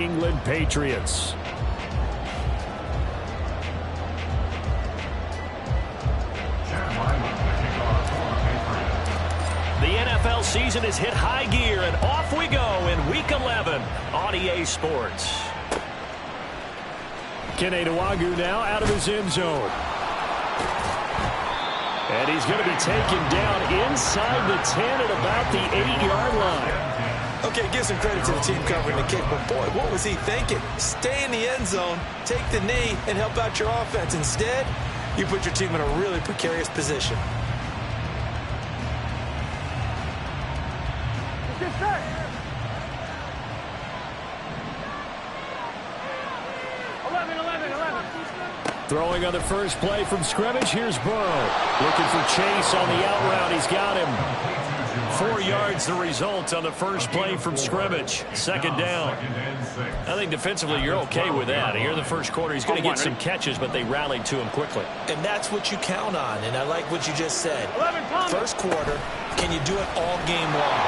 England Patriots. The NFL season is hit high gear, and off we go in Week 11 on EA Sports. Kene Nwangwu now out of his end zone. And he's going to be taken down inside the 10 at about the 8-yard line. Okay, give some credit to the team covering the kick, but boy, what was he thinking? Stay in the end zone, take the knee, and help out your offense. Instead, you put your team in a really precarious position. Throwing on the first play from scrimmage, here's Burrow. Looking for Chase on the out route. He's got him. 4 yards the result on the first play from scrimmage. Second down. I think defensively you're okay with that. Here in the first quarter, he's going to get some catches, but they rallied to him quickly. And that's what you count on, and I like what you just said. First quarter, can you do it all game long?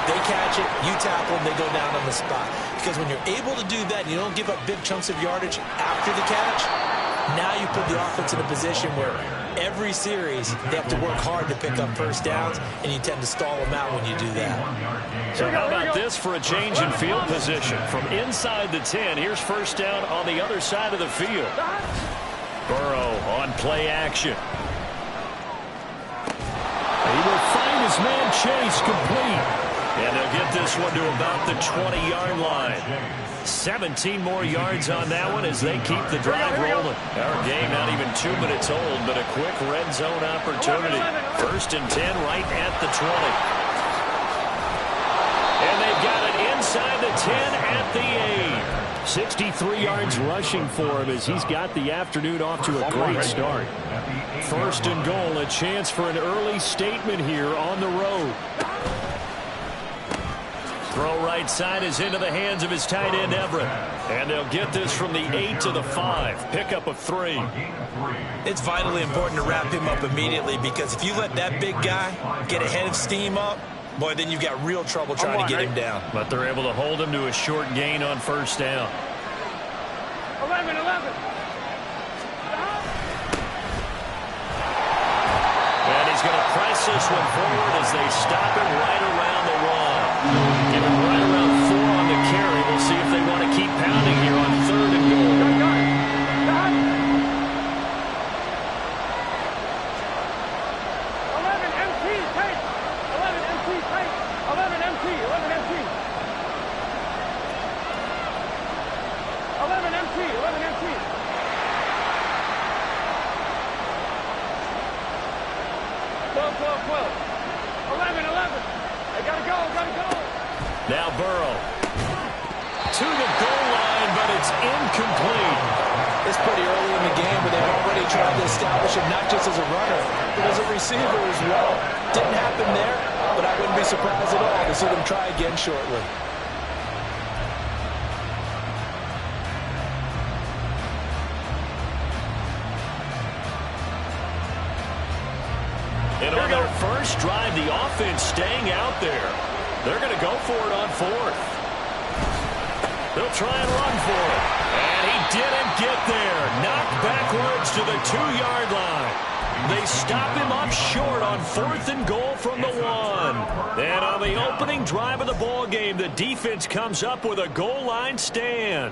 They catch it, you tackle them, they go down on the spot. Because when you're able to do that, you don't give up big chunks of yardage after the catch, now you put the offense in a position where every series they have to work hard to pick up first downs, and you tend to stall them out when you do that. So how about this for a change in field position? From inside the 10, here's first down on the other side of the field. Burrow on play action. He will find his man Chase complete. And they'll get this one to about the 20-yard line. 17 more yards on that one as they keep the drive rolling. Our game not even 2 minutes old, but a quick red zone opportunity. First and 10 right at the 20. And they've got it inside the 10 at the 8. 63 yards rushing for him as he's got the afternoon off to a great start. First and goal, a chance for an early statement here on the road. Throw right side is into the hands of his tight end, Everett. And they'll get this from the 8 to the 5. Pickup of 3. It's vitally important to wrap him up immediately, because if you let that big guy get ahead of steam up, boy, then you've got real trouble trying to get him down. But they're able to hold him to a short gain on first down. 11. And he's going to press this one forward as they stop him right around the 1. Give him right around 4 on the carry. We'll see if they want to keep pounding here on 3rd and goal. 11 MT, take. 11 MT, take. 11 MT, 11 MT. 11 MT, 11 MT. 12. 11. They gotta go. Now Burrow to the goal line, but it's incomplete. It's pretty early in the game, but they've already tried to establish him not just as a runner, but as a receiver as well. Didn't happen there, but I wouldn't be surprised at all to see them try again shortly. And on their first drive, the offense staying out there. They're going to go for it on 4th. They'll try and run for it. And he didn't get there. Knocked backwards to the 2-yard line. They stop him up short on 4th and goal from the 1. And on the opening drive of the ball game, the defense comes up with a goal line stand.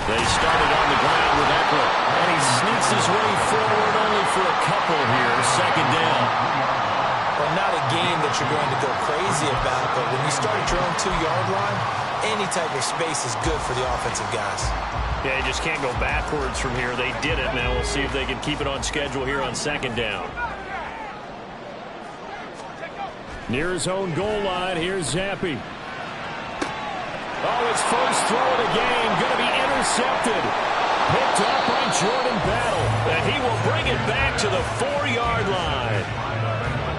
They started on the ground with Eckler, and he sneaks his way forward only for a couple here. Second down. Well, not a game that you're going to go crazy about, but when you start at your own 2-yard line, any type of space is good for the offensive guys. Yeah, you just can't go backwards from here. They did it. Now we'll see if they can keep it on schedule here on second down. Near his own goal line, here's Zappi. Oh, his first throw of the game going to be intercepted. Picked up by Jordan Battle. And he will bring it back to the 4-yard line.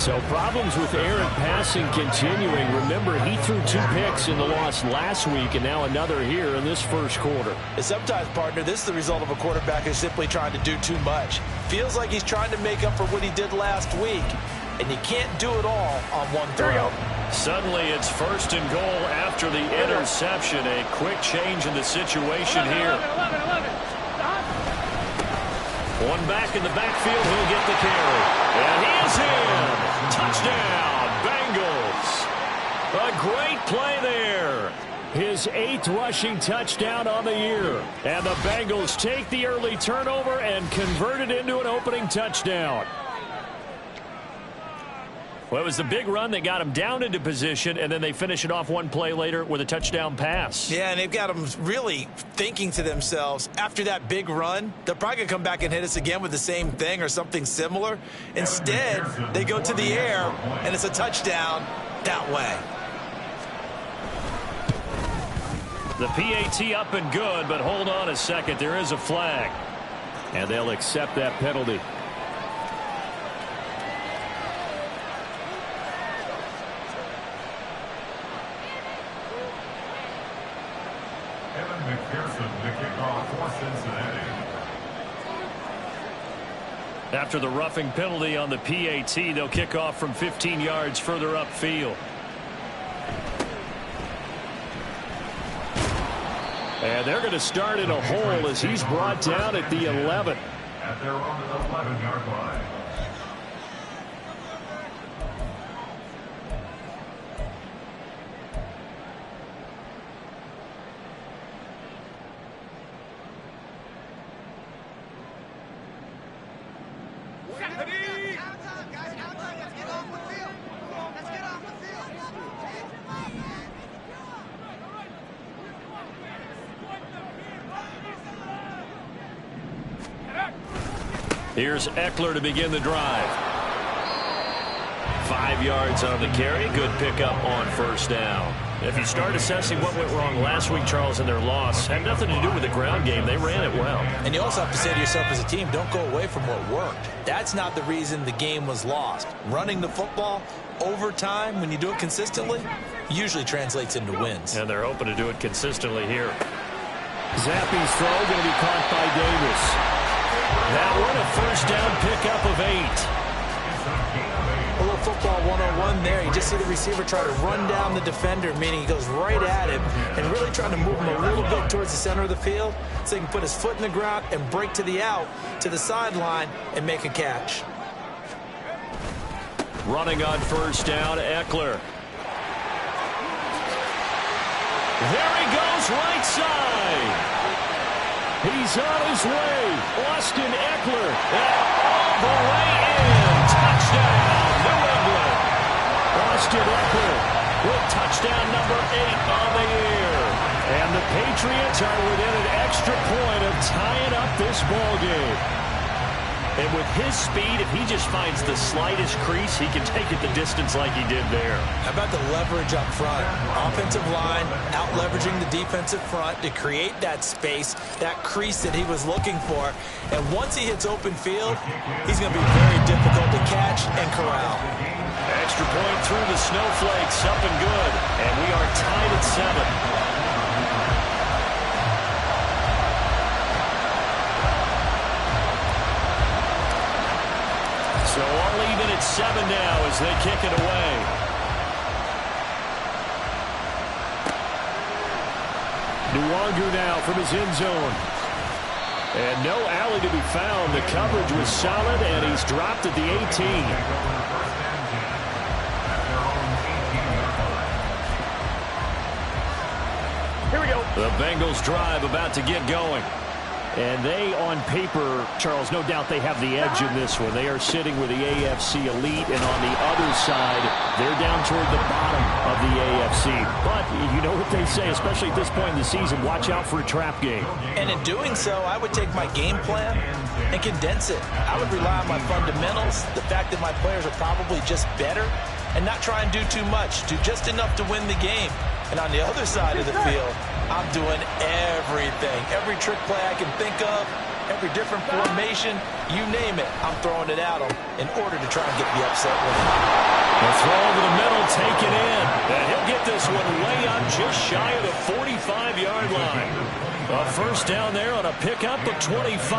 So problems with errant passing continuing. Remember, he threw 2 picks in the loss last week, and now another here in this first quarter. And sometimes, partner, this is the result of a quarterback who's simply trying to do too much. Feels like he's trying to make up for what he did last week, and you can't do it all on one throw. Suddenly, it's 1st and goal after the interception. A quick change in the situation here. 11. One back in the backfield, he'll get the carry. And he is in. Touchdown, Bengals. A great play there. His 8th rushing touchdown on the year. And the Bengals take the early turnover and convert it into an opening touchdown. Well, it was the big run that got them down into position, and then they finish it off one play later with a touchdown pass. Yeah, and they've got them really thinking to themselves, after that big run, they're probably going to come back and hit us again with the same thing or something similar. Instead, they go to the air, and it's a touchdown that way. The PAT up and good, but hold on a second. There is a flag, and they'll accept that penalty. McPherson, the kickoff for Cincinnati. After the roughing penalty on the PAT, they'll kick off from 15 yards further upfield. And they're going to start in a hole as he's brought down at the 11. At their own 11-yard line. Here's Eckler to begin the drive. 5 yards on the carry. Good pickup on 1st down. If you start assessing what went wrong last week, Charles, in their loss, had nothing to do with the ground game. They ran it well. And you also have to say to yourself as a team, don't go away from what worked. That's not the reason the game was lost. Running the football over time, when you do it consistently, usually translates into wins. And they're hoping to do it consistently here. Zappe's throw going to be caught by Davis. That one a 1st down pickup of 8. A little football 101 there. You just see the receiver try to run down the defender, meaning he goes right at him and really trying to move him a little bit towards the center of the field so he can put his foot in the ground and break to the out, to the sideline, and make a catch. Running on 1st down, Eckler. There he goes, right side. He's on his way. Austin Eckler. All the way in. Touchdown, New England. Austin Eckler with touchdown number 8 on the year. And the Patriots are within an extra point of tying up this ball game. And with his speed, if he just finds the slightest crease, he can take it the distance like he did there. How about the leverage up front? Offensive line out-leveraging the defensive front to create that space, that crease that he was looking for. And once he hits open field, he's going to be very difficult to catch and corral. Extra point through the snowflakes, up and good. And we are tied at 7. So all even at 7 now as they kick it away. Nwangu now from his end zone. And no alley to be found. The coverage was solid, and he's dropped at the 18. Here we go. The Bengals drive about to get going. And they, on paper, Charles, no doubt they have the edge in this one. They are sitting with the AFC elite, and on the other side, they're down toward the bottom of the AFC. But you know what they say, especially at this point in the season, watch out for a trap game. And in doing so, I would take my game plan and condense it. I would rely on my fundamentals, the fact that my players are probably just better, and not try and do too much, do just enough to win the game. And on the other side of the field, I'm doing everything. Every trick play I can think of, every different formation, you name it, I'm throwing it at him in order to try and get the upset win. The throw over the middle, taken in. And he'll get this one way up just shy of the 45-yard line. A first down there on a pickup of 25.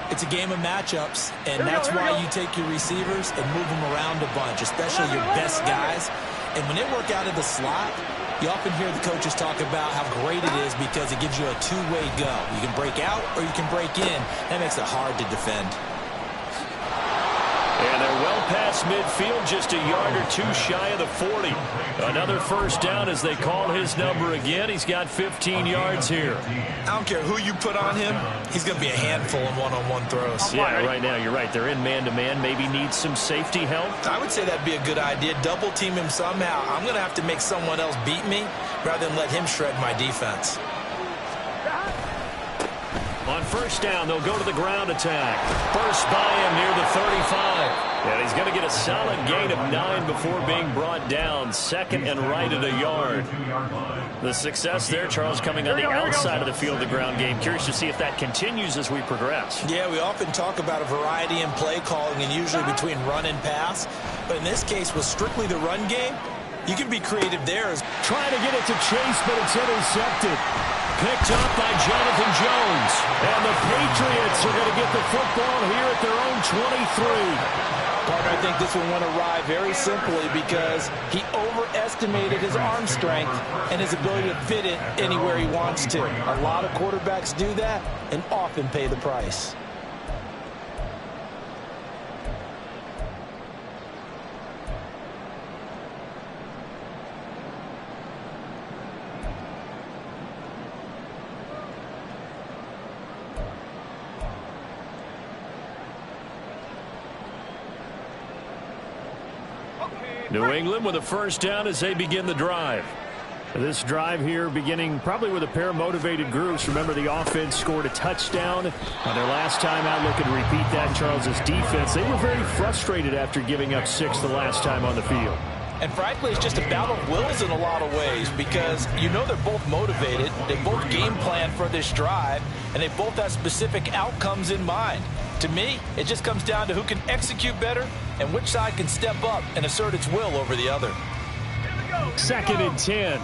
It's a game of matchups, and that's why you take your receivers and move them around a bunch, especially your best guys. And when they work out of the slot, you often hear the coaches talk about how great it is because it gives you a two-way go. You can break out or you can break in. That makes it hard to defend. And they're well past midfield, just a yard or two shy of the 40. Another first down as they call his number again. He's got 15 yards here. I don't care who you put on him. He's going to be a handful in one-on-one throws. Yeah, right now, you're right. They're in man-to-man. Maybe needs some safety help. I would say that'd be a good idea. Double team him somehow. I'm going to have to make someone else beat me rather than let him shred my defense. On first down, they'll go to the ground attack. First by him near the 35. And he's going to get a solid gain of 9 before being brought down. Second and right at a yard. The success there, Charles, coming on the outside of the field, the ground game. Curious to see if that continues as we progress. Yeah, we often talk about a variety in play calling and usually between run and pass. But in this case, with strictly the run game, you can be creative there. Trying to get it to Chase, but it's intercepted. Picked up by Jonathan Jones. And the Patriots are going to get the football here at their own 23. Partner, I think this one went awry very simply because he overestimated his arm strength and his ability to fit it anywhere he wants to. A lot of quarterbacks do that and often pay the price. New England with a first down as they begin the drive. This drive here beginning probably with a pair of motivated groups. Remember, the offense scored a touchdown on their last time out. Looking to repeat that. Charles's defense, they were very frustrated after giving up 6 the last time on the field. And frankly, it's just a battle of wills in a lot of ways because you know they're both motivated. They both game plan for this drive, and they both have specific outcomes in mind. To me, it just comes down to who can execute better and which side can step up and assert its will over the other. Second and 10.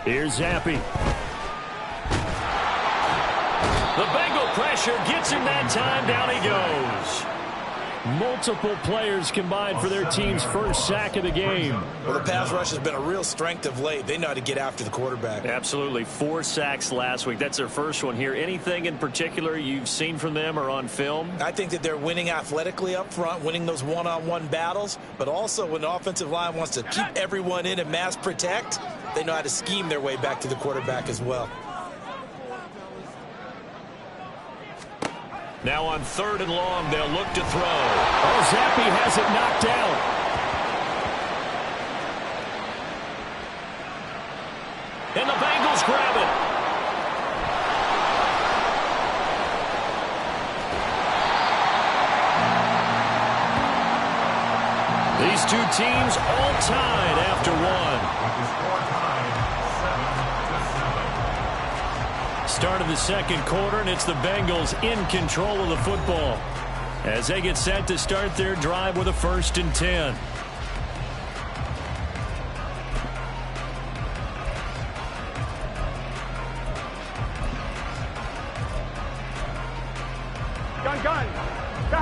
Here's Zappe. The Bengal pressure gets him that time. Down he goes. Multiple players combined for their team's first sack of the game. Well, the pass rush has been a real strength of late. They know how to get after the quarterback. Absolutely. 4 sacks last week. That's their first one here. Anything in particular you've seen from them or on film? I think that they're winning athletically up front, winning those one-on-one battles, but also when the offensive line wants to keep everyone in and mass protect, they know how to scheme their way back to the quarterback as well. Now on 3rd and long, they'll look to throw. Oh, Zappe has it knocked out. And the Bengals grab it. These two teams all tied after one. Start of the second quarter, and it's the Bengals in control of the football as they get set to start their drive with a 1st and 10.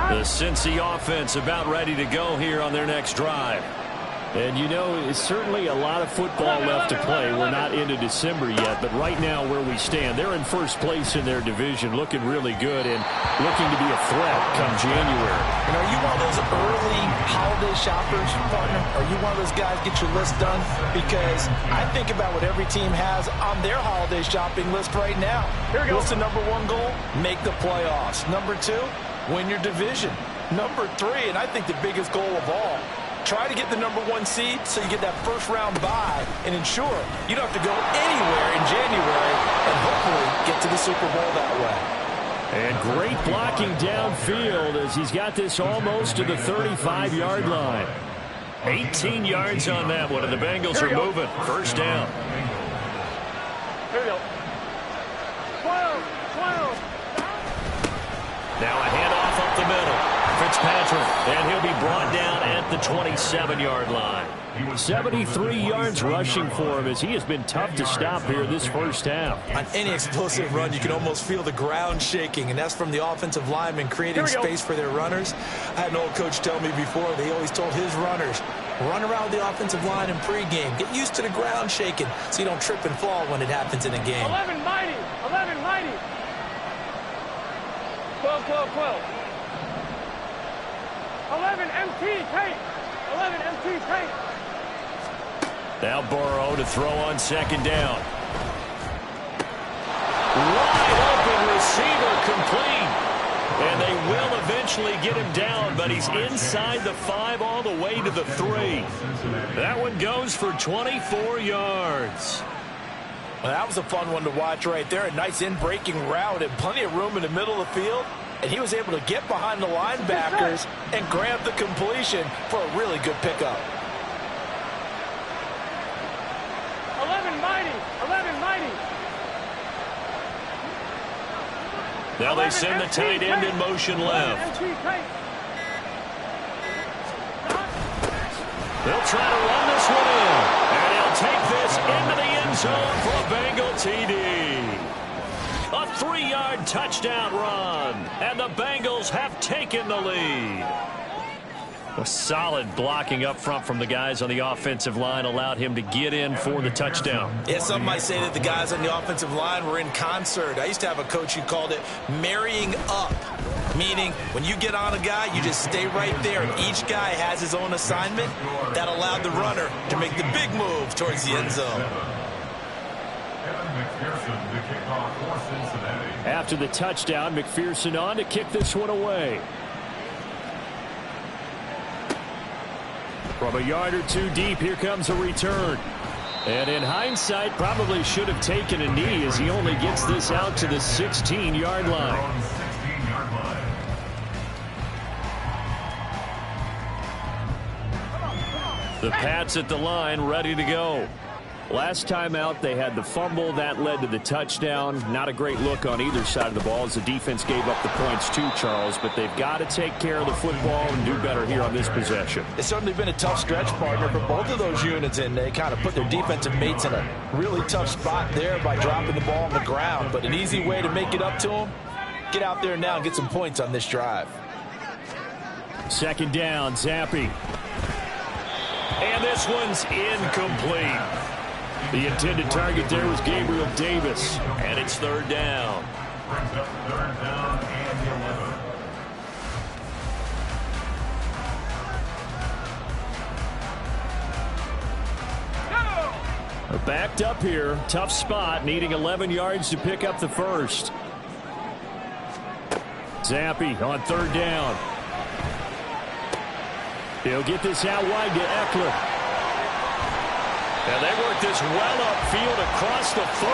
The Cincy offense about ready to go here on their next drive. And, you know, it's certainly a lot of football left to play. We're not into December yet, but right now where we stand, they're in first place in their division, looking really good and looking to be a threat come January. And are you one of those early holiday shoppers, partner? Are you one of those guys get your list done? Because I think about what every team has on their holiday shopping list right now. Here we go. What's the number 1 goal? Make the playoffs. Number 2, win your division. Number 3, and I think the biggest goal of all, try to get the number 1 seed so you get that first-round bye and ensure you don't have to go anywhere in January and hopefully get to the Super Bowl that way. And great blocking downfield as he's got this almost to the 35-yard line. 18 yards on that one, and the Bengals are moving. First down. Here we go. 12. Now a handoff up the middle. Fitzpatrick, and he'll be brought down at the 27-yard line. 73 yards rushing for him as he has been tough to stop here this first half. On any explosive run, you can almost feel the ground shaking, and that's from the offensive linemen creating space for their runners. I had an old coach tell me before, they always told his runners, run around the offensive line in pregame. Get used to the ground shaking so you don't trip and fall when it happens in a game. 11 mighty. 12. 11 MT tape. 11 MT tape. Now Burrow to throw on second down. Wide open receiver complete. And they will eventually get him down, but he's inside the 5 all the way to the 3. That one goes for 24 yards. Well, that was a fun one to watch right there. A nice in-breaking route and plenty of room in the middle of the field. And he was able to get behind the linebackers and grab the completion for a really good pickup. 11 mighty. Now they send the tight end in motion left. They'll try to run this one in. And he'll take this into the end zone for a Bengal TD. A 3-yard touchdown run. And the Bengals have taken the lead. A solid blocking up front from the guys on the offensive line allowed him to get in for the touchdown. Yeah, some might say that the guys on the offensive line were in concert. I used to have a coach who called it marrying up, meaning when you get on a guy, you just stay right there, and each guy has his own assignment. That allowed the runner to make the big move towards the end zone. After the touchdown, McPherson on to kick this one away. From a yard or two deep, here comes a return. And in hindsight, probably should have taken a knee as he only gets this out to the 16-yard line. The Pats at the line, ready to go. Last time out, they had the fumble. That led to the touchdown. Not a great look on either side of the ball as the defense gave up the points too, Charles. But they've got to take care of the football and do better here on this possession. It's certainly been a tough stretch, partner, for both of those units, and they kind of put their defensive mates in a really tough spot there by dropping the ball on the ground. But an easy way to make it up to them, get out there now and get some points on this drive. Second down, Zappe. And this one's incomplete. The intended target there was Gabriel Davis, and it's third down. Brings up third down and 11. They're backed up here. Tough spot, needing 11 yards to pick up the first. Zappe on third down. He'll get this out wide to Eckler. And they work this well upfield across the 35.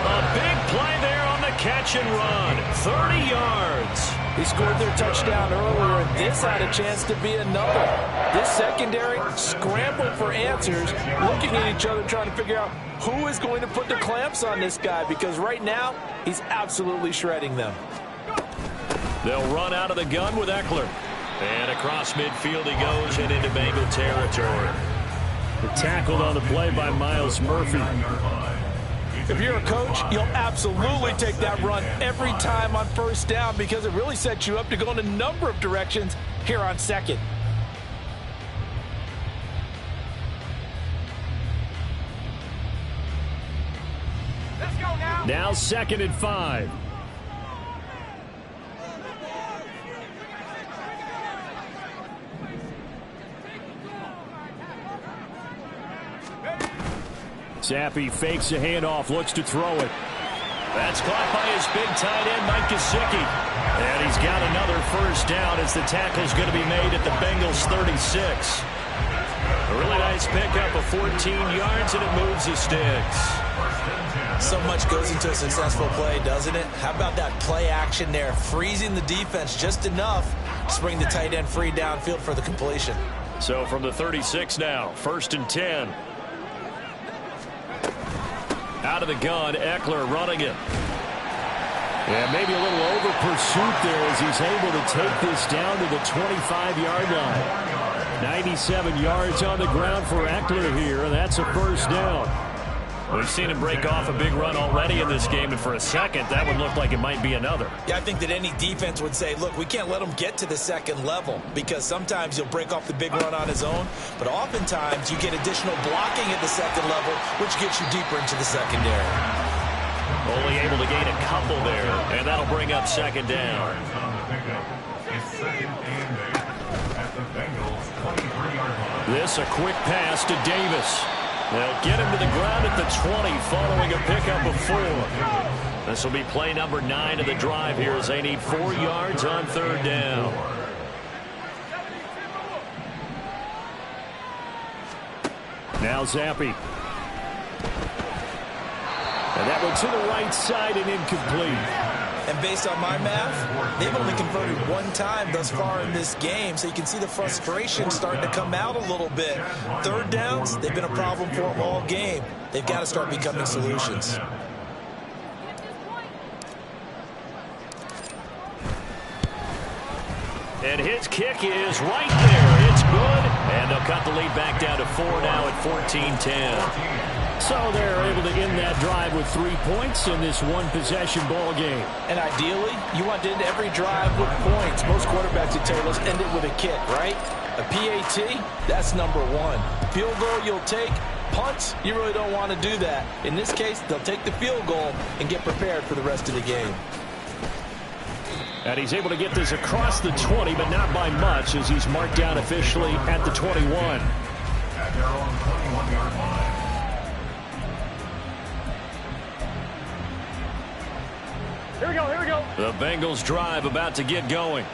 A big play there on the catch and run. 30 yards. He scored their touchdown earlier, and this had a chance to be another. This secondary scrambled for answers, looking at each other, trying to figure out who is going to put the clamps on this guy, because right now, he's absolutely shredding them. They'll run out of the gun with Eckler. And across midfield he goes and into Bengal territory. Tackled on the play by Myles Murphy. If you're a coach, you'll absolutely take that run every time on first down because it really sets you up to go in a number of directions here on second. Let's go now. Now second and 5. Zappe fakes a handoff, looks to throw it. That's caught by his big tight end, Mike Gesicki. And he's got another first down as the tackle's going to be made at the Bengals' 36. A really nice pickup of 14 yards, and it moves the sticks. So much goes into a successful play, doesn't it? How about that play action there, freezing the defense just enough to bring the tight end free downfield for the completion. So from the 36 now, 1st and 10. Out of the gun, Eckler running it. Yeah, maybe a little over pursuit there as he's able to take this down to the 25-yard line. 97 yards on the ground for Eckler here, and that's a first down. We've seen him break off a big run already in this game, and for a second, that would look like it might be another. Yeah, I think that any defense would say, look, we can't let him get to the second level because sometimes he'll break off the big run on his own, but oftentimes you get additional blocking at the second level, which gets you deeper into the secondary. Only able to gain a couple there, and that'll bring up second down. This a quick pass to Davis. They'll get him to the ground at the 20 following a pickup of 4. This will be play number 9 of the drive here as they need 4 yards on 3rd down. Now Zappi. And that one to the right side and incomplete. And based on my math, they've only converted 1 time thus far in this game, so you can see the frustration starting to come out a little bit. 3rd downs, they've been a problem for them all game. They've got to start becoming solutions. And his kick is right there. It's good. And they'll cut the lead back down to 4 now at 14-10. So they're able to end that drive with 3 points in this one-possession ball game. And ideally, you want to end every drive with points. Most quarterbacks at Taylor's end it with a kick, right? A PAT, that's number 1. Field goal you'll take. Punts, you really don't want to do that. In this case, they'll take the field goal and get prepared for the rest of the game. And he's able to get this across the 20, but not by much, as he's marked down officially at the 21. At their own 21-yard line. Here we go, here we go. The Bengals drive about to get going.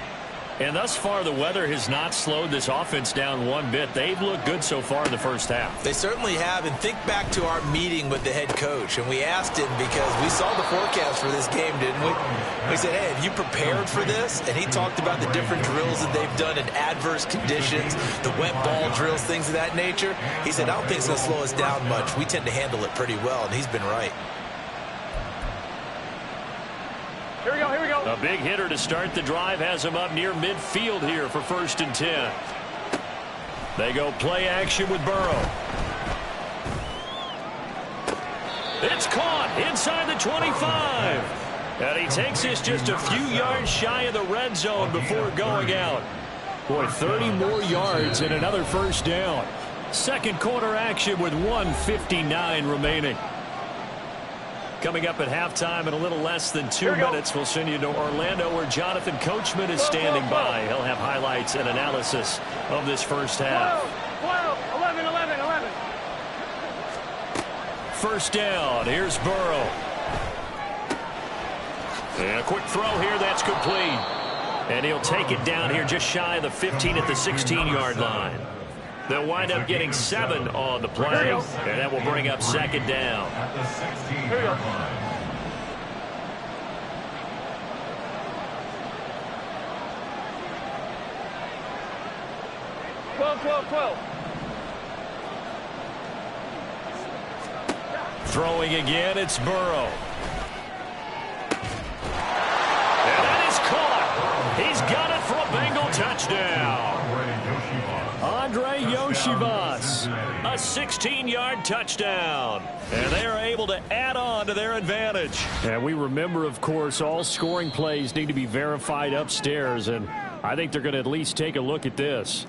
And thus far, the weather has not slowed this offense down one bit. They've looked good so far in the first half. They certainly have. And think back to our meeting with the head coach. And we asked him because we saw the forecast for this game, didn't we? We said, hey, have you prepared for this? And he talked about the different drills that they've done in adverse conditions, the wet ball drills, things of that nature. He said, I don't think it's going to slow us down much. We tend to handle it pretty well. And he's been right. Here we go, here we go. A big hitter to start the drive has him up near midfield here for 1st and 10. They go play action with Burrow. It's caught inside the 25. And he takes this just a few yards shy of the red zone before going out. Boy, 30 more yards and another first down. Second quarter action with 1:59 remaining. Coming up at halftime in a little less than 2 minutes, we'll send you to Orlando where Jonathan Coachman is standing by. He'll have highlights and analysis of this first half. 12, 11, 11, 11. First down. Here's Burrow. And a quick throw here. That's complete. And he'll take it down here just shy of the 15 at the 16-yard line. They'll wind up getting 7 on the play, and that will bring up second down. At the 16-yard line. 12. Throwing again, it's Burrow. And that is caught. He's got it for a Bengal touchdown. Andre Yoshivas, a 16-yard touchdown. And they are able to add on to their advantage. And we remember, of course, all scoring plays need to be verified upstairs. And I think they're going to at least take a look at this.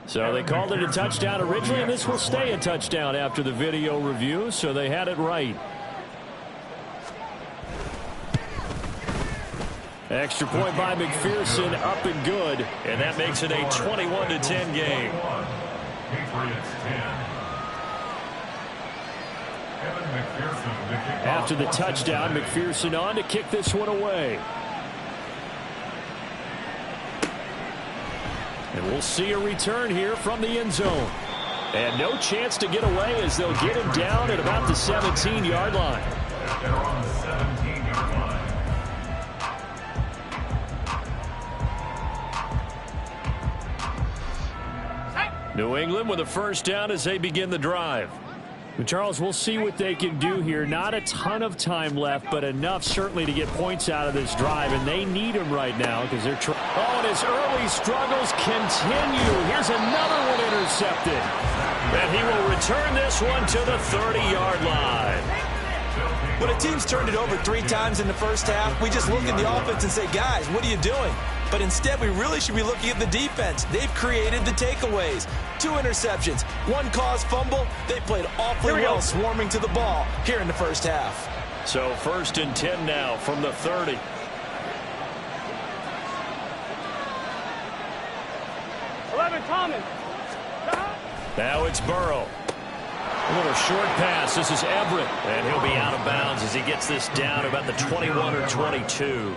So they called it a touchdown originally, and this will stay a touchdown after the video review, so they had it right. Extra point by McPherson, up and good, and that makes it a 21-10 game. After the touchdown, McPherson on to kick this one away. And we'll see a return here from the end zone. And no chance to get away as they'll get him down at about the 17-yard line. They're on the 17-yard line. New England with a first down as they begin the drive. Charles, we'll see what they can do here. Not a ton of time left, but enough certainly to get points out of this drive, and they need them right now because they're trying. Oh, and his early struggles continue. Here's another one intercepted. And he will return this one to the 30-yard line. When a team's turned it over 3 times in the first half, we just look at the offense and say, guys, what are you doing? But instead, we really should be looking at the defense. They've created the takeaways. 2 interceptions, 1 caused fumble. They played awfully well swarming to the ball here in the first half. So 1st and 10 now from the 30. Thomas. Now it's Burrow. A little short pass. This is Everett. And he'll be out of bounds as he gets this down about the 21 or 22.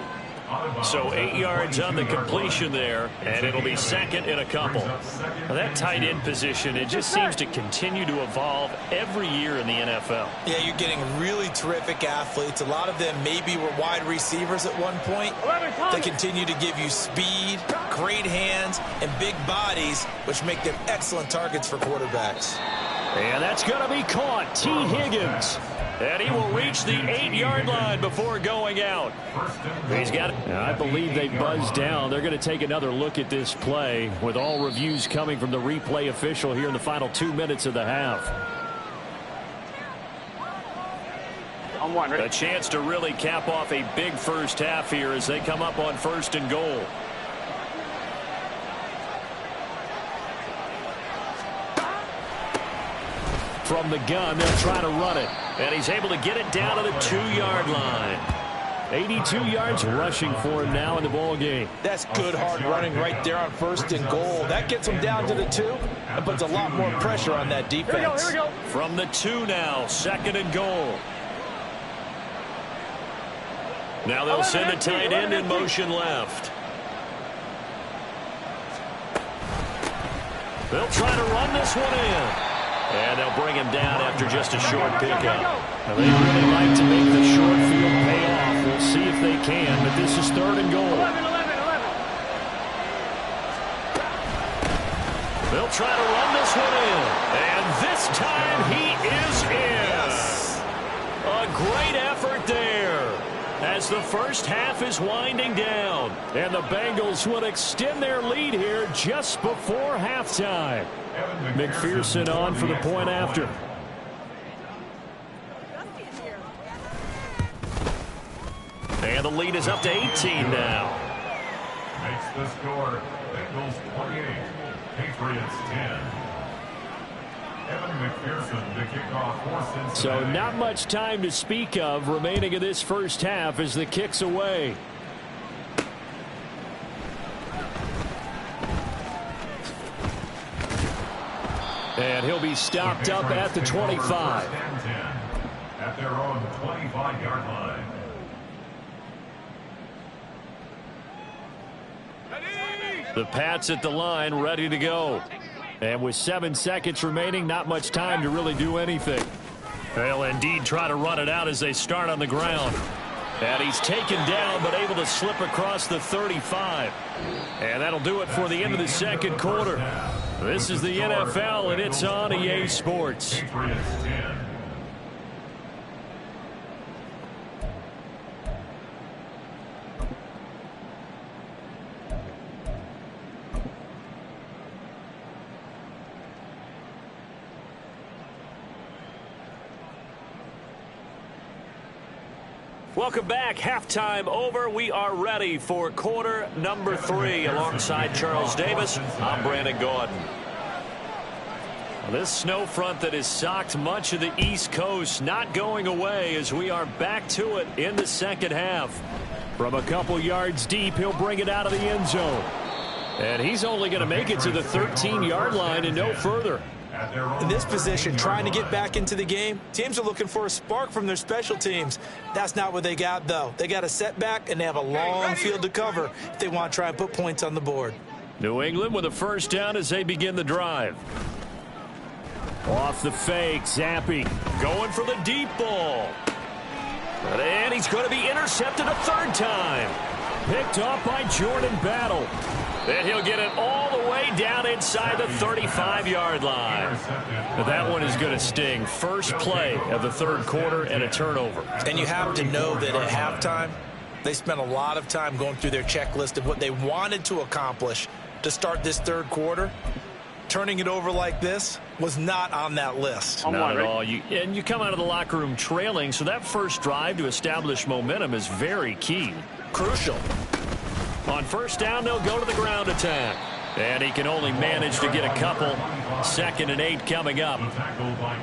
So 8 yards on the completion there, and it'll be 2nd and a couple. Now that tight end position, it just seems to continue to evolve every year in the NFL. Yeah, you're getting really terrific athletes. A lot of them maybe were wide receivers at one point. They continue to give you speed, great hands, and big bodies, which make them excellent targets for quarterbacks. And that's going to be caught. T. Higgins. And he will reach the 8-yard line before going out. He's got it. I believe they buzzed down. They're going to take another look at this play with all reviews coming from the replay official here in the final 2 minutes of the half. A chance to really cap off a big first half here as they come up on 1st and goal. From the gun, they'll try to run it. And he's able to get it down to the 2-yard line. 82 yards rushing for him now in the ball game. That's good hard running right there on 1st and goal. That gets him down to the 2 and puts a lot more pressure on that defense. Here we go. From the 2 now, 2nd and goal. Now they'll send the tight end in motion left. They'll try to run this one in. And they'll bring him down after just a short pickup. Now they really like to make the short field pay off. We'll see if they can, but this is 3rd and goal. 11. They'll try to run this one in. And this time he is in. Yes. A great effort there as the first half is winding down. And the Bengals will extend their lead here just before halftime. McPherson on for the point after. And the lead is up to 18 now. Makes the score Bengals 28, Patriots 10. Evan McPherson, the kickoff for Cincinnati. So not much time to speak of remaining in this first half as the kick's away. And he'll be stopped up at the 25. At their own 25-yard line. The Pats at the line, ready to go. And with 7 seconds remaining, not much time to really do anything. They'll indeed try to run it out as they start on the ground. And he's taken down, but able to slip across the 35. And that'll do it for the end of the second quarter. This is the NFL, and it's on EA Sports. Patriots 10. Welcome back. Halftime over. We are ready for quarter number 3. Alongside Charles Davis, I'm Brandon Gaudin. This snow front that has socked much of the East Coast not going away as we are back to it in the second half. From a couple yards deep, he'll bring it out of the end zone. And he's only going to make it to the 13-yard line and no further. In this position, trying to get back into the game, teams are looking for a spark from their special teams. That's not what they got, though. They got a setback, and they have a long field to cover if they want to try and put points on the board. New England with a first down as they begin the drive. Off the fake, Zappi going for the deep ball. And he's going to be intercepted a third time. Picked off by Jordan Battle. And he'll get it all the way down inside the 35-yard line. But that one is going to sting. First play of the third quarter and a turnover. And you have to know that at halftime, they spent a lot of time going through their checklist of what they wanted to accomplish to start this third quarter. Turning it over like this was not on that list. Not at all. And you come out of the locker room trailing, so that first drive to establish momentum is very key. Crucial. On first down, they'll go to the ground attack. And he can only manage to get a couple. 2nd and 8 coming up.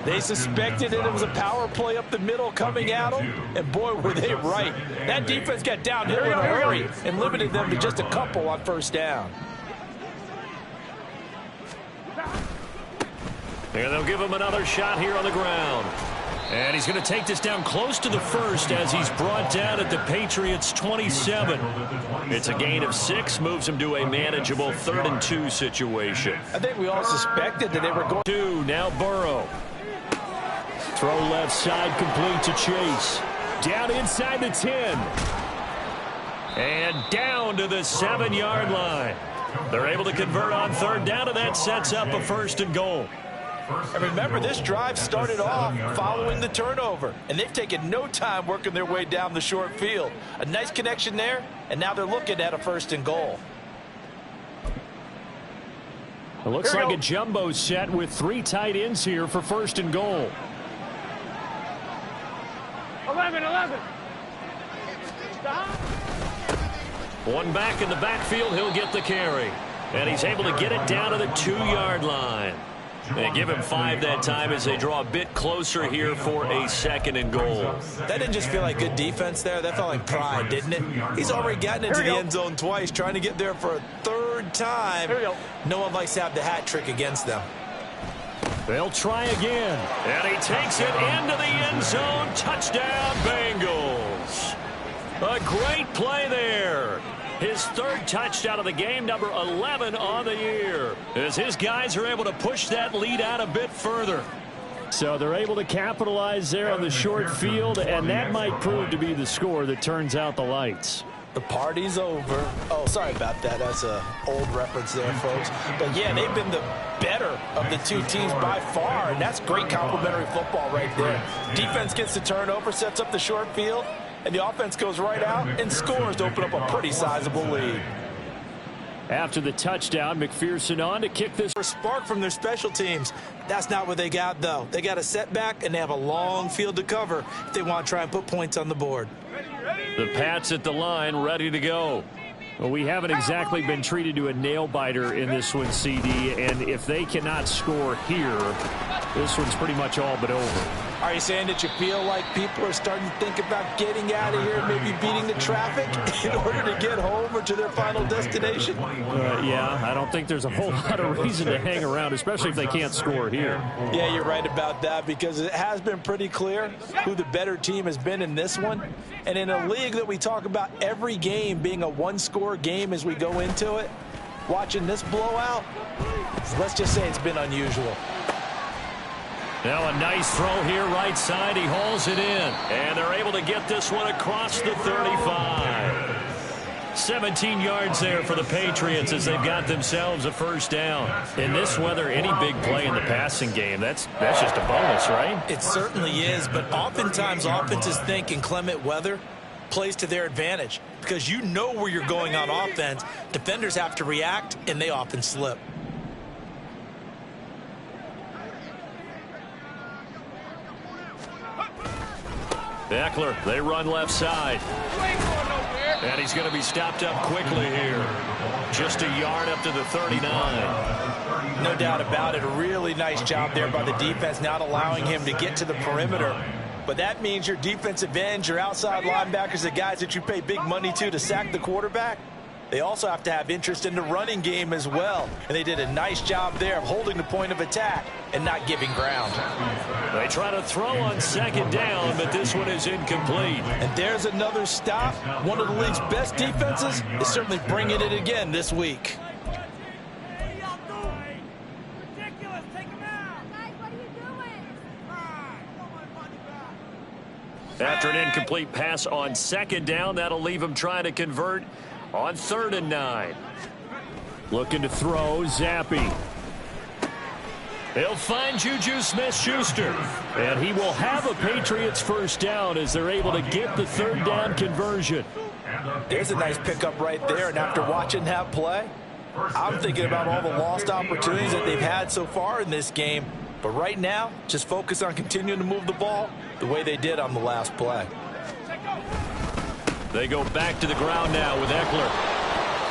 They suspected that it was a power play up the middle coming at them, and boy, were they right. That defense got downhill in a hurry and limited them to just a couple on first down. And they'll give him another shot here on the ground. And he's going to take this down close to the first as he's brought down at the Patriots' 27. It's a gain of 6, moves him to a manageable 3rd and 2 situation. I think we all suspected that they were going. 2, now Burrow. Throw left side, complete to Chase. Down inside the 10. And down to the 7-yard line. They're able to convert on third down, and that sets up a 1st and goal. And remember, this drive started off following the turnover, and they've taken no time working their way down the short field. A nice connection there, and now they're looking at a 1st and goal. It looks like a jumbo set with 3 tight ends here for 1st and goal. 11. Stop. One back in the backfield, he'll get the carry. And he's able to get it down to the 2-yard line. They give him 5 that time as they draw a bit closer here for a 2nd and goal. That didn't just feel like good defense there. That felt like pride, didn't it? He's already gotten into the end zone twice, trying to get there for a 3rd time. No one likes to have the hat trick against them. They'll try again. And he takes it into the end zone. Touchdown, Bengals. A great play there. His 3rd touchdown of the game, number 11 on the year, as his guys are able to push that lead out a bit further. So they're able to capitalize there on the short field, and that might prove to be the score that turns out the lights. The party's over. Oh, sorry about that. That's an old reference there, folks. But, yeah, they've been the better of the 2 teams by far, and that's great complimentary football right there. Defense gets the turnover, sets up the short field, and the offense goes right out and scores to open up a pretty sizable lead. After the touchdown, McPherson on to kick this. Spark from their special teams. That's not what they got, though. They got a setback, and they have a long field to cover if they want to try and put points on the board. The Pats at the line, ready to go. Well, we haven't exactly been treated to a nail-biter in this one, CD, and if they cannot score here, this one's pretty much all but over. Are you saying that you feel like people are starting to think about getting out of here, maybe beating the traffic in order to get home or to their final destination? Yeah, I don't think there's a whole lot of reason to hang around, especially if they can't score here. Yeah, you're right about that, because it has been pretty clear who the better team has been in this one. And in a league that we talk about every game being a one-score game as we go into it, watching this blowout, let's just say it's been unusual. Now a nice throw here right side. He hauls it in. And they're able to get this one across the 35. 17 yards there for the Patriots as they've got themselves a first down. In this weather, any big play in the passing game, that's just a bonus, right? It certainly is, but oftentimes offenses think inclement weather plays to their advantage because you know where you're going on offense. Defenders have to react, and they often slip. Eckler, they run left side. And he's going to be stopped up quickly here. Just a yard up to the 39. No doubt about it. A really nice job there by the defense, not allowing him to get to the perimeter. But that means your defensive ends, your outside linebackers, the guys that you pay big money to sack the quarterback, they also have to have interest in the running game as well. And they did a nice job there of holding the point of attack and not giving ground. They try to throw on second down, but this one is incomplete. And there's another stop. One of the league's best defenses is certainly bringing it again this week. After an incomplete pass on second down, that'll leave him trying to convert on 3rd and 9. Looking to throw, Zappe. He'll find Juju Smith-Schuster. And he will have a Patriots first down as they're able to get the 3rd down conversion. There's a nice pickup right there, and after watching that play, I'm thinking about all the lost opportunities that they've had so far in this game. But right now, just focus on continuing to move the ball the way they did on the last play. They go back to the ground now with Eckler.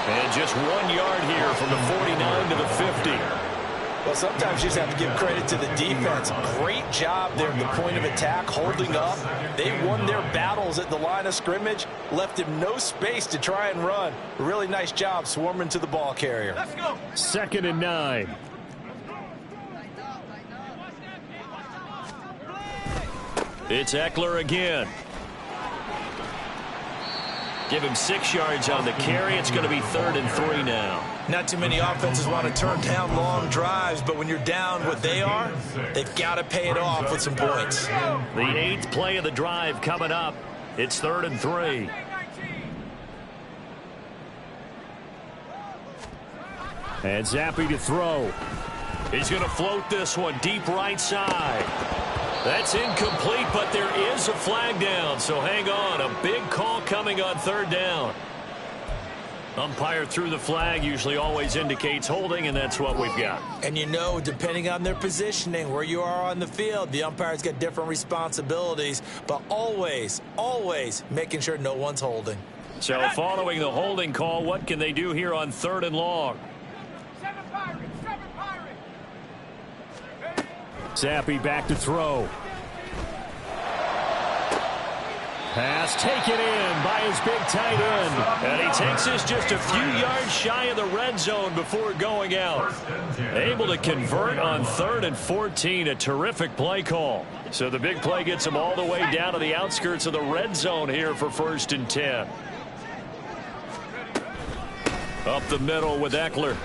And just 1 yard here from the 49 to the 50. Well, sometimes you just have to give credit to the defense. Great job there at the point of attack, holding up. They won their battles at the line of scrimmage, left him no space to try and run. Really nice job swarming to the ball carrier. Let's go. 2nd and 9. It's Eckler again. Give him 6 yards on the carry. It's going to be 3rd and 3 now. Not too many offenses want to turn down long drives, but when you're down what they are, they've got to pay it off with some points. The 8th play of the drive coming up. It's 3rd and 3. And Zappe to throw. He's going to float this one deep right side. That's incomplete, but there is a flag down, so hang on. A big call coming on 3rd down. Umpire threw the flag, usually always indicates holding, and that's what we've got. And you know, depending on their positioning, where you are on the field, the umpire's got different responsibilities, but always, always making sure no one's holding. So following the holding call, what can they do here on 3rd and long? Zappe back to throw. Pass taken in by his big tight end. And he takes this just a few yards shy of the red zone before going out. Able to convert on 3rd and 14. A terrific play call. So the big play gets him all the way down to the outskirts of the red zone here for 1st and 10. Up the middle with Eckler.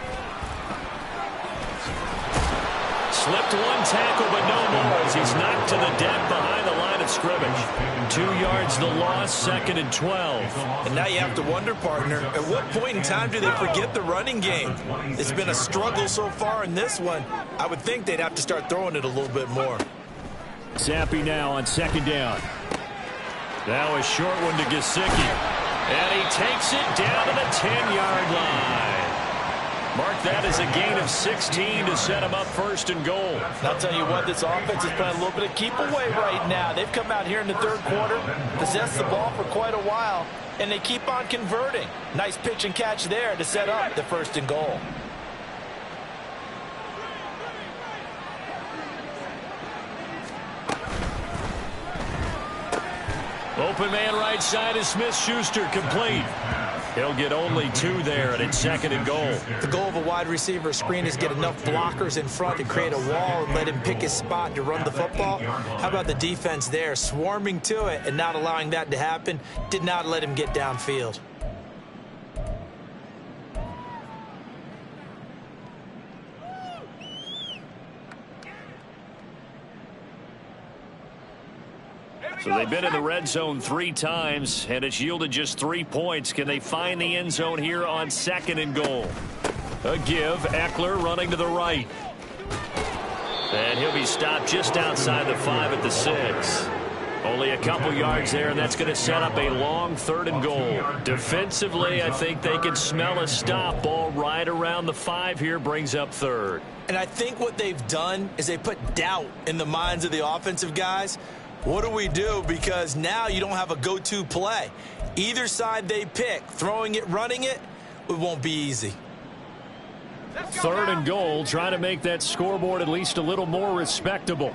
Slipped one tackle, but no more as he's knocked to the deck behind the line of scrimmage. 2 yards the loss, 2nd and 12. And now you have to wonder, partner, at what point in time do they forget the running game? It's been a struggle so far in this one. I would think they'd have to start throwing it a little bit more. Zappe now on 2nd down. Now a short one to Gesicki. And he takes it down to the 10-yard line. Mark that as a gain of 16 to set him up 1st and goal. I'll tell you what, this offense is playing a little bit of keep away right now. They've come out here in the 3rd quarter, possessed the ball for quite a while, and they keep on converting. Nice pitch and catch there to set up the 1st and goal. Open man right side is Smith-Schuster, complete. He'll get only 2 there, and it's 2nd and goal. The goal of a wide receiver screen is get enough blockers in front to create a wall and let him pick his spot to run the football. How about the defense there, swarming to it and not allowing that to happen? Did not let him get downfield. So they've been in the red zone 3 times, and it's yielded just 3 points. Can they find the end zone here on 2nd and goal? A give, Eckler running to the right. And he'll be stopped just outside the 5 at the 6. Only a couple yards there, and that's going to set up a long 3rd and goal. Defensively, I think they can smell a stop. Ball right around the 5 here brings up 3rd. And I think what they've done is they put doubt in the minds of the offensive guys. What do we do? Because now you don't have a go-to play. Either side they pick, throwing it, running it, it won't be easy. 3rd and goal, trying to make that scoreboard at least a little more respectable.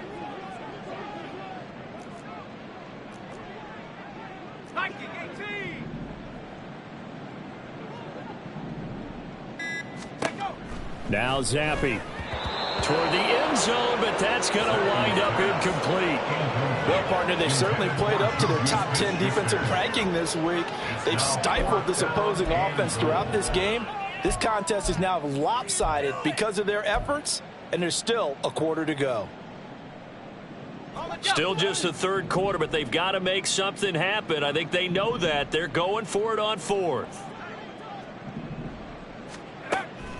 Now Zappe toward the end zone, but that's going to wind up incomplete. Well, partner, they've certainly played up to their top 10 defensive ranking this week. They've stifled this opposing offense throughout this game. This contest is now lopsided because of their efforts, and there's still a quarter to go. Still just the third quarter, but they've got to make something happen. I think they know that. They're going for it on fourth.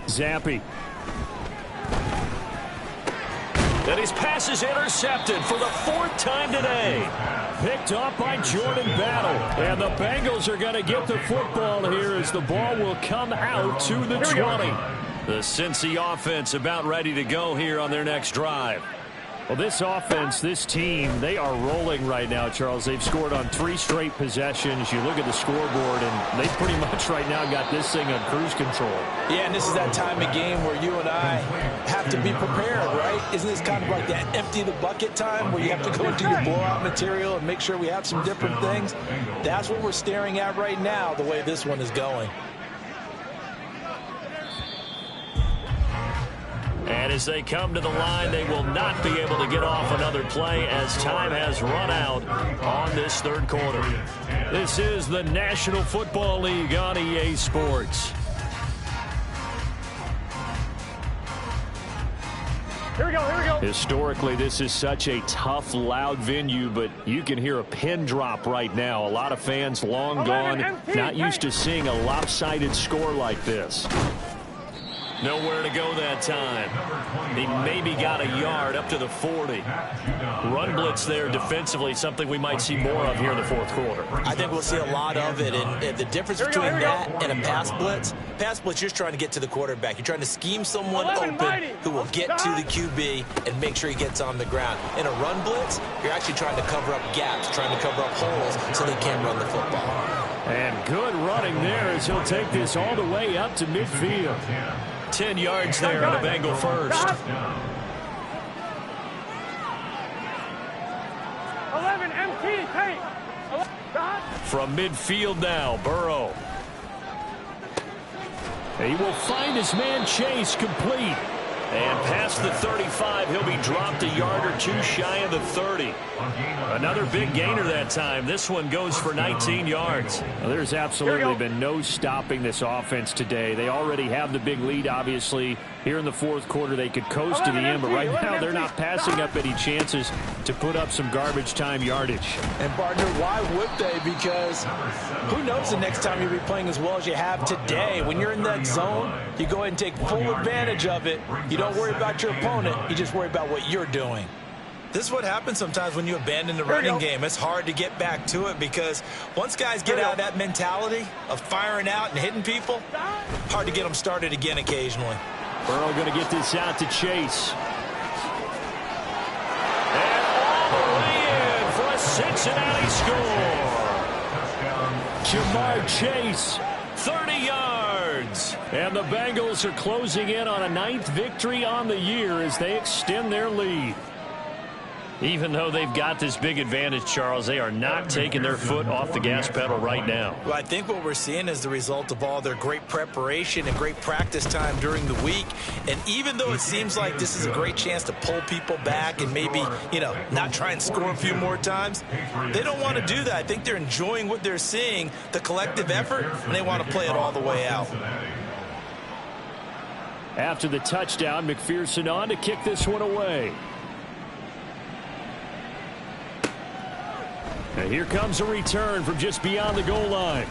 Zampi. And his pass is intercepted for the fourth time today. Picked off by Jordan Battle. And the Bengals are going to get the football here as the ball will come out to the 20. The Cincy offense about ready to go here on their next drive. Well, this offense, this team, they are rolling right now, Charles. They've scored on 3 straight possessions. You look at the scoreboard, and they pretty much right now got this thing on cruise control. Yeah, and this is that time of game where you and I have to be prepared, right? Isn't this kind of like that empty the bucket time where you have to go into your blowout material and make sure we have some different things? That's what we're staring at right now, the way this one is going. And as they come to the line, they will not be able to get off another play as time has run out on this third quarter. This is the National Football League on EA Sports. Here we go, here we go. Historically, this is such a tough, loud venue, but you can hear a pin drop right now. A lot of fans long gone, not used to seeing a lopsided score like this. Nowhere to go that time. He maybe got a yard up to the 40. Run blitz there defensively, something we might see more of here in the fourth quarter. I think we'll see a lot of it, and the difference between that and a pass blitz, you're just trying to get to the quarterback. You're trying to scheme someone open who will get to the QB and make sure he gets on the ground. In a run blitz, you're actually trying to cover up gaps, trying to cover up holes so they can't run the football. And good running there as he'll take this all the way up to midfield. 10 yards there on a Bengal first. 11 MT, take. From midfield now, Burrow. He will find his man Chase complete. And past the 35, he'll be dropped a yard or two shy of the 30. Another big gainer that time. This one goes for 19 yards. Well, there's absolutely been no stopping this offense today. They already have the big lead, obviously. Here in the fourth quarter, they could coast to the end, but right now they're not passing up any chances to put up some garbage time yardage. And, partner, why would they? Because who knows the next time you'll be playing as well as you have today. When you're in that zone, you go ahead and take full advantage of it. You don't worry about your opponent. You just worry about what you're doing. This is what happens sometimes when you abandon the running game. It's hard to get back to it because once guys get out of that mentality of firing out and hitting people, hard to get them started again occasionally. Burrow going to get this out to Chase. And all the way in for a Cincinnati score. Jamar Chase. 30 yards. And the Bengals are closing in on a 9th victory on the year as they extend their lead. Even though they've got this big advantage, Charles, they are not taking their foot off the gas pedal right now. Well, I think what we're seeing is the result of all their great preparation and great practice time during the week. And even though it seems like this is a great chance to pull people back and maybe, not try and score a few more times, they don't want to do that. I think they're enjoying what they're seeing, the collective effort, and they want to play it all the way out. After the touchdown, McPherson on to kick this one away. And here comes a return from just beyond the goal line.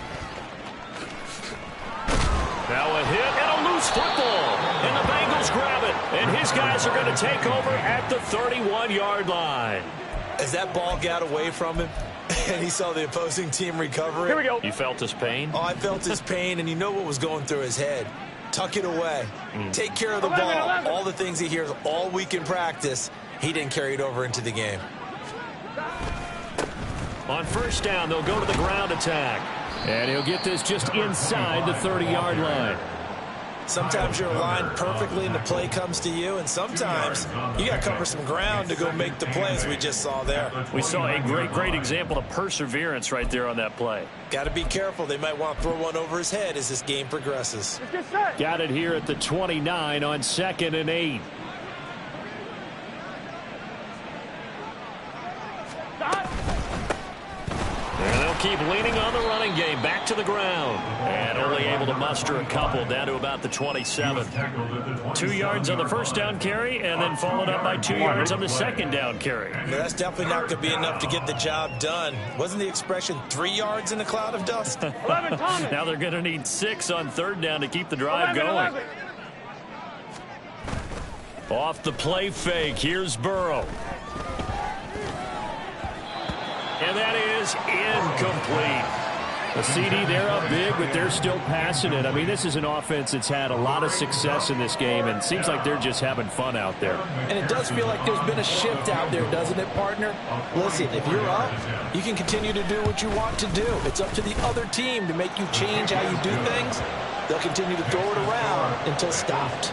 Now a hit and a loose football. And the Bengals grab it. And his guys are going to take over at the 31-yard line. As that ball got away from him and he saw the opposing team recover it. Here we go. You felt his pain? Oh, I felt his pain, and you know what was going through his head. Tuck it away. Take care of the ball. All the things he hears all week in practice, he didn't carry it over into the game. On first down, they'll go to the ground attack. And he'll get this just inside the 30-yard line. Sometimes you're aligned perfectly and the play comes to you, and sometimes you got to cover some ground to go make the plays we just saw there. We saw a great example of perseverance right there on that play. Got to be careful. They might want to throw one over his head as this game progresses. Got it here at the 29 on 2nd and 8. And they'll keep leaning on the running game. Back to the ground. And only able to muster a couple down to about the 27. 2 yards on the first down carry, and then followed up by 2 yards on the second down carry. Yeah, that's definitely not going to be enough to get the job done. Wasn't the expression 3 yards in a cloud of dust? 11, Thomas. Now they're going to need 6 on third down to keep the drive 11, going. 11. Off the play fake, here's Burrow. And that is incomplete. The CD, they're up big, but they're still passing it. I mean, this is an offense that's had a lot of success in this game, and it seems like they're just having fun out there. And it does feel like there's been a shift out there, doesn't it, partner? Listen, if you're up, you can continue to do what you want to do. It's up to the other team to make you change how you do things. They'll continue to throw it around until stopped.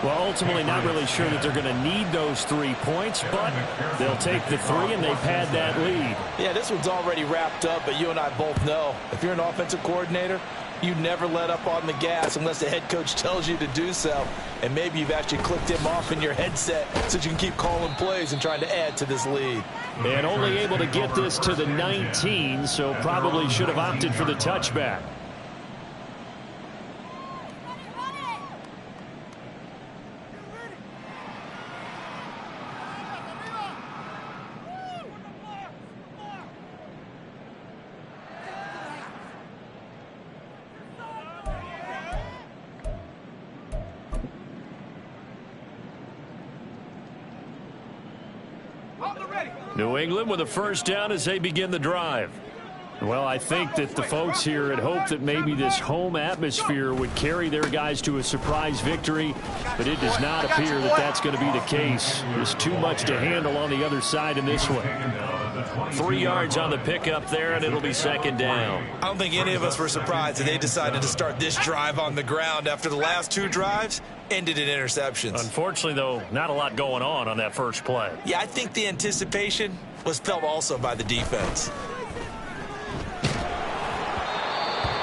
Well, ultimately not really sure that they're going to need those 3 points, but they'll take the 3 and they've had that lead. Yeah, this one's already wrapped up, but you and I both know if you're an offensive coordinator, you never let up on the gas unless the head coach tells you to do so. And maybe you've actually clicked him off in your headset so you can keep calling plays and trying to add to this lead. And only able to get this to the 19, so probably should have opted for the touchback. New England with a first down as they begin the drive. Well, I think that the folks here had hoped that maybe this home atmosphere would carry their guys to a surprise victory, but it does not appear that that's going to be the case. There's too much to handle on the other side in this one. 3 yards on the pickup there, and it'll be second down. I don't think any of us were surprised that they decided to start this drive on the ground after the last 2 drives ended in interceptions. Unfortunately, though, not a lot going on that first play. Yeah, I think the anticipation was felt also by the defense.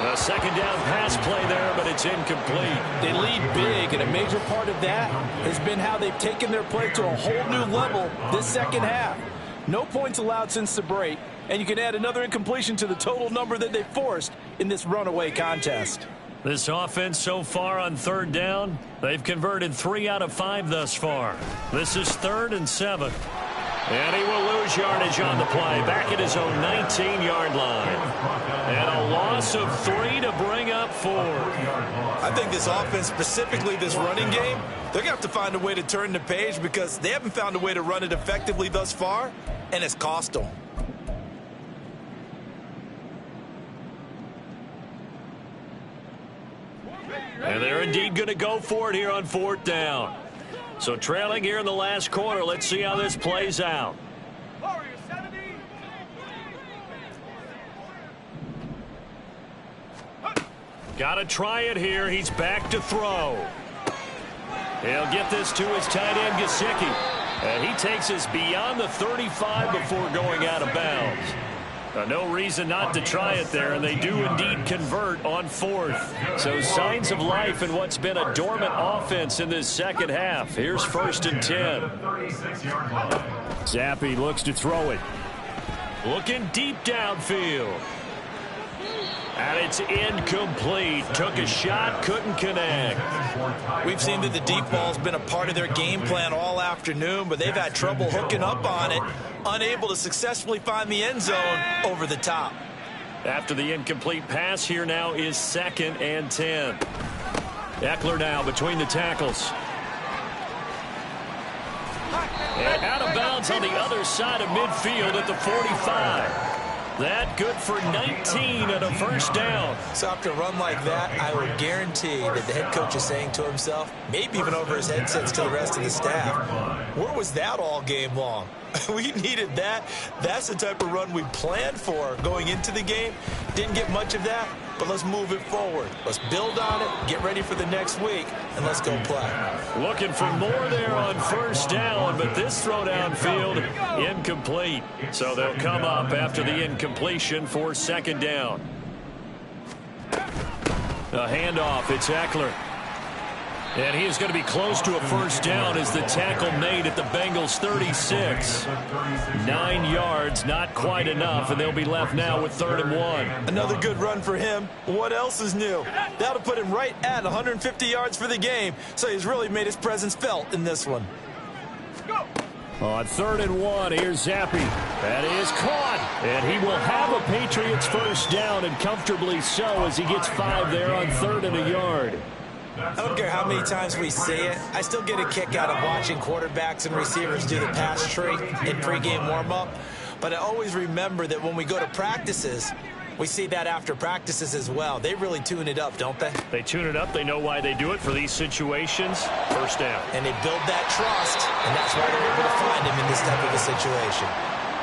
A second down pass play there, but it's incomplete. They lead big, and a major part of that has been how they've taken their play to a whole new level this second half. No points allowed since the break, and you can add another incompletion to the total number that they forced in this runaway contest. This offense so far on third down, they've converted 3 out of 5 thus far. This is 3rd and 7. And he will lose yardage on the play, back at his own 19-yard line. And a loss of 3 to bring up 4. I think this offense, specifically this running game, they're going to have to find a way to turn the page because they haven't found a way to run it effectively thus far, and it's cost them. And they're indeed going to go for it here on 4th down. So trailing here in the last quarter, let's see how this plays out. Got to try it here. He's back to throw. He'll get this to his tight end, Gesicki. And he takes us beyond the 35 before going out of bounds. No reason not to try it there, and they do indeed convert on 4th. So signs of life in what's been a dormant offense in this second half. Here's 1st and 10. Zappi looks to throw it. Looking deep downfield. And it's incomplete. Took a shot, couldn't connect. We've seen that the deep ball's been a part of their game plan all afternoon, but they've had trouble hooking up on it, unable to successfully find the end zone over the top. After the incomplete pass, here now is 2nd and 10. Eckler now between the tackles. And out of bounds on the other side of midfield at the 45. That good for 19 and a first down. So after a run like that, I would guarantee that the head coach is saying to himself, maybe even over his headsets to the rest of the staff, where was that all game long? We needed that. That's the type of run we planned for going into the game. Didn't get much of that, but let's move it forward. Let's build on it, get ready for the next week, and let's go play. Looking for more there on first down, but this throw downfield incomplete. So they'll come up after the incompletion for 2nd down. A handoff, it's Eckler. And he is going to be close to a first down as the tackle made at the Bengals 36. 9 yards, not quite enough, and they'll be left now with 3rd and 1. Another good run for him. What else is new? That'll put him right at 150 yards for the game, so he's really made his presence felt in this one. On 3rd and 1, here's Zappi. That is caught, and he will have a Patriots first down, and comfortably so as he gets 5 there on 3rd and a yard. I don't care how many times we say it, I still get a kick out of watching quarterbacks and receivers do the pass tree in pregame warm-up. But I always remember that when we go to practices, we see that after practices as well. They really tune it up, don't they? They tune it up. They know why they do it for these situations. First down. And they build that trust, and that's why they're able to find him in this type of a situation.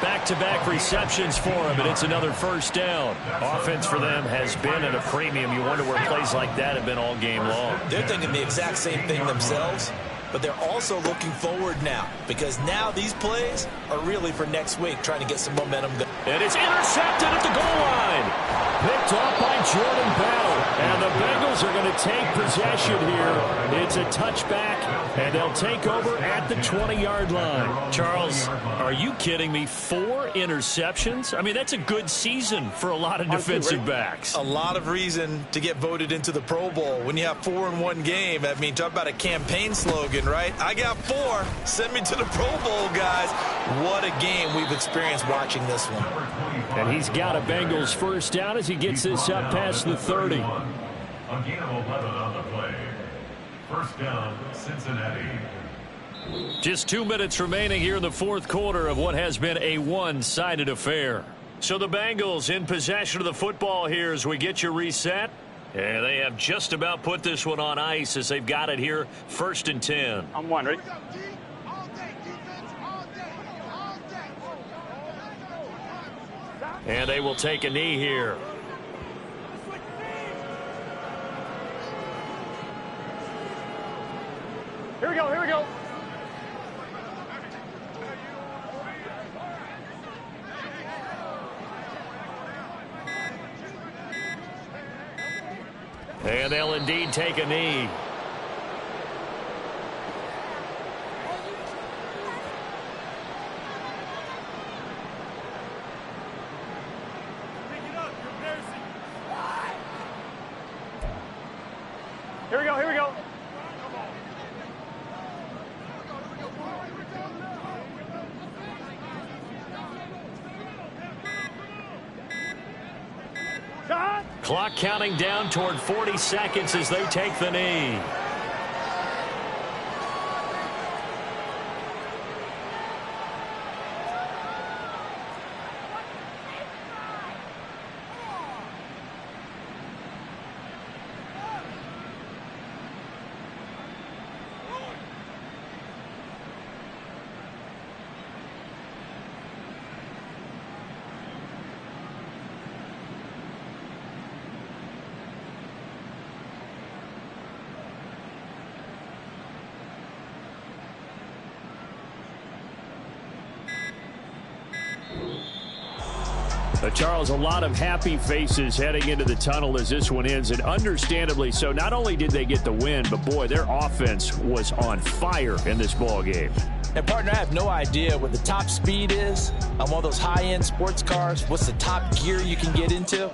Back-to-back receptions for him, and it's another first down. Offense for them has been at a premium. You wonder where plays like that have been all game long. They're thinking the exact same thing themselves, but they're also looking forward now, because now these plays are really for next week, trying to get some momentum going. And it's intercepted at the goal line. Picked off by Jordan Bell. And the Bengals are going to take possession here. It's a touchback, and they'll take over at the 20-yard line. Charles, are you kidding me? 4 interceptions? I mean, that's a good season for a lot of defensive backs. A lot of reason to get voted into the Pro Bowl. When you have 4 in one game, I mean, talk about a campaign slogan, right? I got 4. Send me to the Pro Bowl, guys. What a game we've experienced watching this one. And he's got a Bengals first down as he gets this up past the 30. A gain of 11 on the play. First down, Cincinnati. Just 2 minutes remaining here in the 4th quarter of what has been a one-sided affair. So the Bengals in possession of the football here as we get you reset. And they have just about put this one on ice as they've got it here, 1st and 10. I'm one, ready? And they will take a knee here. Here we go, here we go. And they'll indeed take a knee. Here we go, here we go. Shot. Clock counting down toward 40 seconds as they take the knee. Charles, a lot of happy faces heading into the tunnel as this one ends, and understandably so. Not only did they get the win, but boy, their offense was on fire in this ball game. And partner, I have no idea what the top speed is on one of those high-end sports cars. What's the top gear you can get into?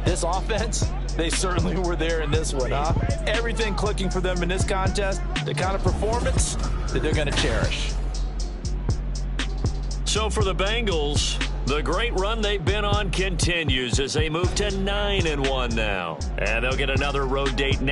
This offense, they certainly were there in this one, huh? Everything clicking for them in this contest, the kind of performance that they're going to cherish. So for the Bengals, the great run they've been on continues as they move to 9-1 now. And they'll get another road date next.